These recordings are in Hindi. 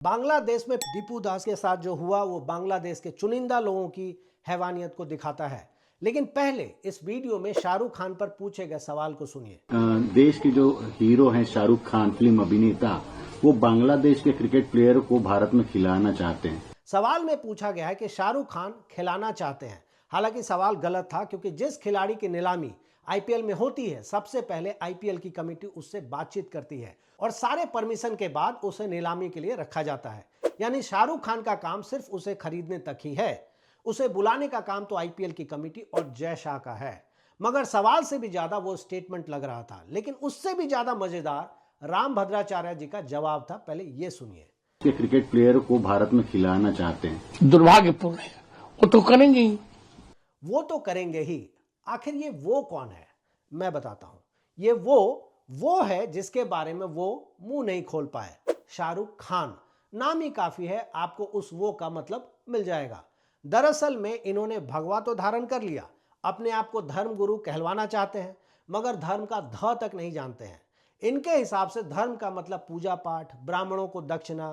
बांग्लादेश में दीपू दास के साथ जो हुआ वो बांग्लादेश के चुनिंदा लोगों की हैवानियत को दिखाता है। लेकिन पहले इस वीडियो में शाहरुख खान पर पूछे गए सवाल को सुनिए। देश के जो हीरो हैं शाहरुख खान, फिल्म अभिनेता, वो बांग्लादेश के क्रिकेट प्लेयर को भारत में खिलाना चाहते हैं। सवाल में पूछा गया है कि शाहरुख खान खिलाना चाहते हैं। हालांकि सवाल गलत था, क्योंकि जिस खिलाड़ी की नीलामी आईपीएल में होती है, सबसे पहले आईपीएल की कमेटी उससे बातचीत करती है और सारे परमिशन के बाद उसे नीलामी के लिए रखा जाता है। यानी शाहरुख खान का काम सिर्फ उसे खरीदने तक ही है। उसे बुलाने का काम तो आईपीएल की कमेटी और जय शाह का है। मगर सवाल से भी ज्यादा वो स्टेटमेंट लग रहा था। लेकिन उससे भी ज्यादा मजेदार राम भद्राचार्य जी का जवाब था। पहले ये सुनिए। के क्रिकेट प्लेयर को भारत में खिलाना चाहते हैं। दुर्भाग्यपूर्ण है। वो तो करेंगे ही। वो तो करेंगे ही। आखिर ये वो कौन है, मैं बताता हूं। ये वो है जिसके बारे में वो मुंह नहीं खोल पाए। शाहरुख खान नाम ही काफी है, आपको उस वो का मतलब मिल जाएगा। दरअसल में इन्होंने भगवा तो धारण कर लिया, अपने आप को धर्म गुरु कहलवाना चाहते हैं, मगर धर्म का ध तक नहीं जानते हैं। इनके हिसाब से धर्म का मतलब पूजा पाठ, ब्राह्मणों को दक्षिणा,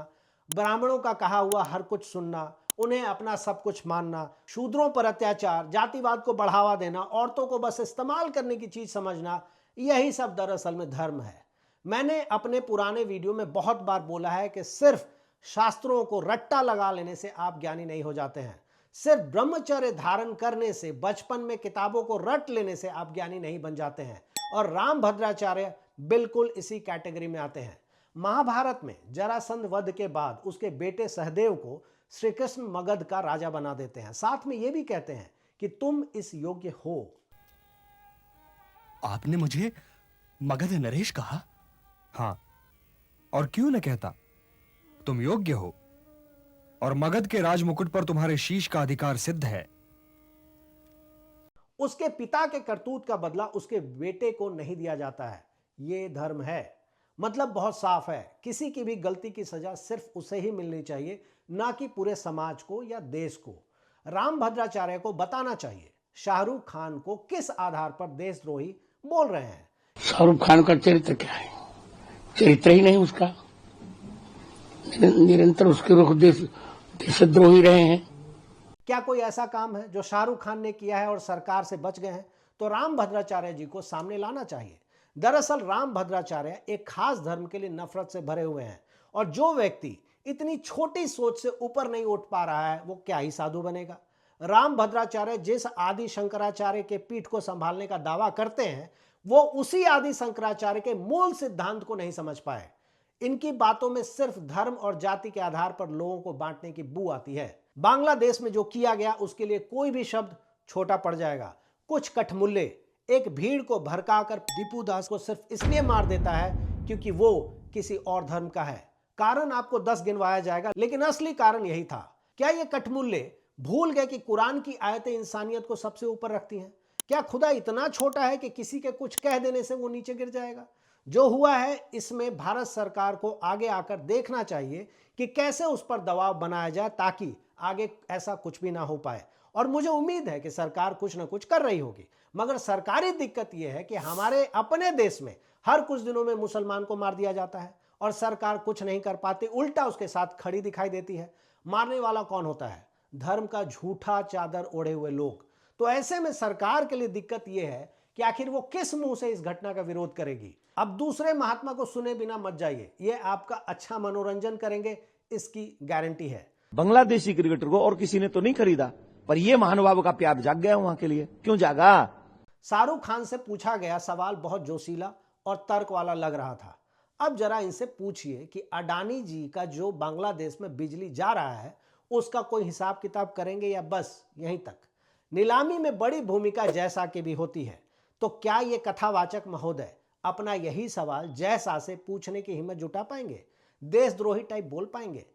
ब्राह्मणों का कहा हुआ हर कुछ सुनना, उन्हें अपना सब कुछ मानना, शूद्रों पर अत्याचार, जातिवाद को बढ़ावा देना, औरतों को बस इस्तेमाल करने की चीज समझना, यही सब दरअसल में धर्म है। मैंने अपने पुराने वीडियो में बहुत बार बोला है कि सिर्फ शास्त्रों को रट्टा लगा लेने से आप ज्ञानी नहीं हो जाते हैं। सिर्फ ब्रह्मचर्य धारण करने से, बचपन में किताबों को रट लेने से आप ज्ञानी नहीं बन जाते हैं। और राम भद्राचार्य बिल्कुल इसी कैटेगरी में आते हैं। महाभारत में जरासंध वध के बाद उसके बेटे सहदेव को श्री कृष्ण मगध का राजा बना देते हैं। साथ में यह भी कहते हैं कि तुम इस योग्य हो। आपने मुझे मगध नरेश कहा? हाँ, और क्यों न कहता। तुम योग्य हो और मगध के राजमुकुट पर तुम्हारे शीश का अधिकार सिद्ध है। उसके पिता के करतूत का बदला उसके बेटे को नहीं दिया जाता है। यह धर्म है। मतलब बहुत साफ है, किसी की भी गलती की सजा सिर्फ उसे ही मिलनी चाहिए, ना कि पूरे समाज को या देश को। राम भद्राचार्य को बताना चाहिए शाहरुख खान को किस आधार पर देशद्रोही बोल रहे हैं। शाहरुख खान का चरित्र क्या है? चरित्र ही नहीं उसका। निरंतर उसके रुख देशद्रोही रहे हैं। क्या कोई ऐसा काम है जो शाहरुख खान ने किया है और सरकार से बच गए हैं? तो राम भद्राचार्य जी को सामने लाना चाहिए। दरअसल राम भद्राचार्य एक खास धर्म के लिए नफरत से भरे हुए हैं, और जो व्यक्ति इतनी छोटी सोच से ऊपर नहीं उठ पा रहा है वो क्या ही साधु बनेगा। राम भद्राचार्य जिस आदि शंकराचार्य के पीठ को संभालने का दावा करते हैं, वो उसी आदि शंकराचार्य के मूल सिद्धांत को नहीं समझ पाए। इनकी बातों में सिर्फ धर्म और जाति के आधार पर लोगों को बांटने की बू आती है। बांग्लादेश में जो किया गया उसके लिए कोई भी शब्द छोटा पड़ जाएगा। कुछ कठमुल्ले एक भीड़ को भड़काकर दीपू दास को सिर्फ इसलिए मार देता है क्योंकि वो किसी और धर्म का है। कारण आपको 10 गिनवाया जाएगा, लेकिन असली कारण यही था। क्या ये कठमुल्ले भूल गए कि कुरान की आयतें इंसानियत को सबसे ऊपर रखती हैं? क्या खुदा इतना छोटा है कि किसी के कुछ कह देने से वो नीचे गिर जाएगा? जो हुआ है इसमें भारत सरकार को आगे आकर देखना चाहिए कि कैसे उस पर दबाव बनाया जाए ताकि आगे ऐसा कुछ भी ना हो पाए। और मुझे उम्मीद है कि सरकार कुछ ना कुछ कर रही होगी। मगर सरकारी दिक्कत यह है कि हमारे अपने देश में हर कुछ दिनों में मुसलमान को मार दिया जाता है और सरकार कुछ नहीं कर पाती, उल्टा उसके साथ खड़ी दिखाई देती है। मारने वाला कौन होता है? धर्म का झूठा चादर ओढ़े हुए लोग। तो ऐसे में सरकार के लिए दिक्कत यह है कि आखिर वो किस मुंह से इस घटना का विरोध करेगी। अब दूसरे महात्मा को सुने बिना मत जाइए, ये आपका अच्छा मनोरंजन करेंगे, इसकी गारंटी है। बांग्लादेशी क्रिकेटर को और किसी ने तो नहीं खरीदा, पर यह महानुभाव का प्यार जाग गया वहां के लिए। क्यों जागा? शाहरुख खान से पूछा गया सवाल बहुत जोशीला और तर्क वाला लग रहा था। अब जरा इनसे पूछिए कि अडानी जी का जो बांग्लादेश में बिजली जा रहा है उसका कोई हिसाब किताब करेंगे या बस यहीं तक? नीलामी में बड़ी भूमिका जयसा की भी होती है। तो क्या ये कथावाचक महोदय अपना यही सवाल जयसा से पूछने की हिम्मत जुटा पाएंगे? देशद्रोही टाइप बोल पाएंगे?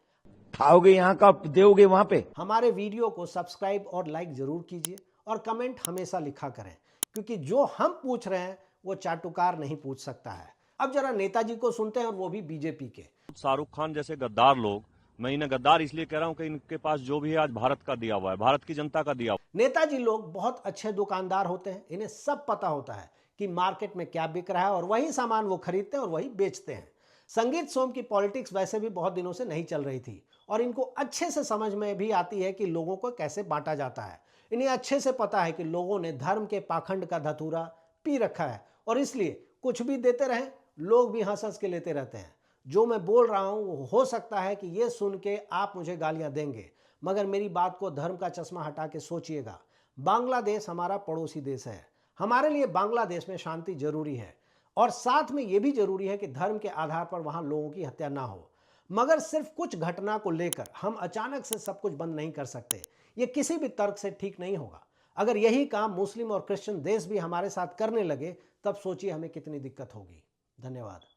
खाओगे यहाँ का, दोगे वहां पे। हमारे वीडियो को सब्सक्राइब और लाइक जरूर कीजिए और कमेंट हमेशा लिखा करें, क्योंकि जो हम पूछ रहे हैं वो चाटुकार नहीं पूछ सकता है। अब जरा नेताजी को सुनते हैं, और वो भी बीजेपी के। शाहरुख खान जैसे गद्दार लोग, मैं इन्हें गद्दार इसलिए कह रहा हूं कि इनके पास जो भी है आज भारत का दिया हुआ है, भारत की जनता का दिया हुआ। नेताजी लोग बहुत अच्छे दुकानदार होते हैं। इन्हें सब पता होता है कि मार्केट में क्या बिक रहा है और वही सामान वो खरीदते हैं और वही बेचते हैं। संगीत सोम की पॉलिटिक्स वैसे भी बहुत दिनों से नहीं चल रही थी और इनको अच्छे से समझ में भी आती है कि लोगों को कैसे बांटा जाता है। इन्हें अच्छे से पता है कि लोगों ने धर्म के पाखंड का धतूरा पी रखा है और इसलिए कुछ भी देते रहें, लोग भी हंस हंस के लेते रहते हैं। जो मैं बोल रहा हूं हो सकता है कि ये सुन के आप मुझे गालियां देंगे, मगर मेरी बात को धर्म का चश्मा हटा के सोचिएगा। बांग्लादेश हमारा पड़ोसी देश है। हमारे लिए बांग्लादेश में शांति जरूरी है और साथ में यह भी जरूरी है कि धर्म के आधार पर वहां लोगों की हत्या ना हो। मगर सिर्फ कुछ घटना को लेकर हम अचानक से सब कुछ बंद नहीं कर सकते। ये किसी भी तर्क से ठीक नहीं होगा। अगर यही काम मुस्लिम और क्रिश्चियन देश भी हमारे साथ करने लगे, तब सोचिए हमें कितनी दिक्कत होगी। धन्यवाद।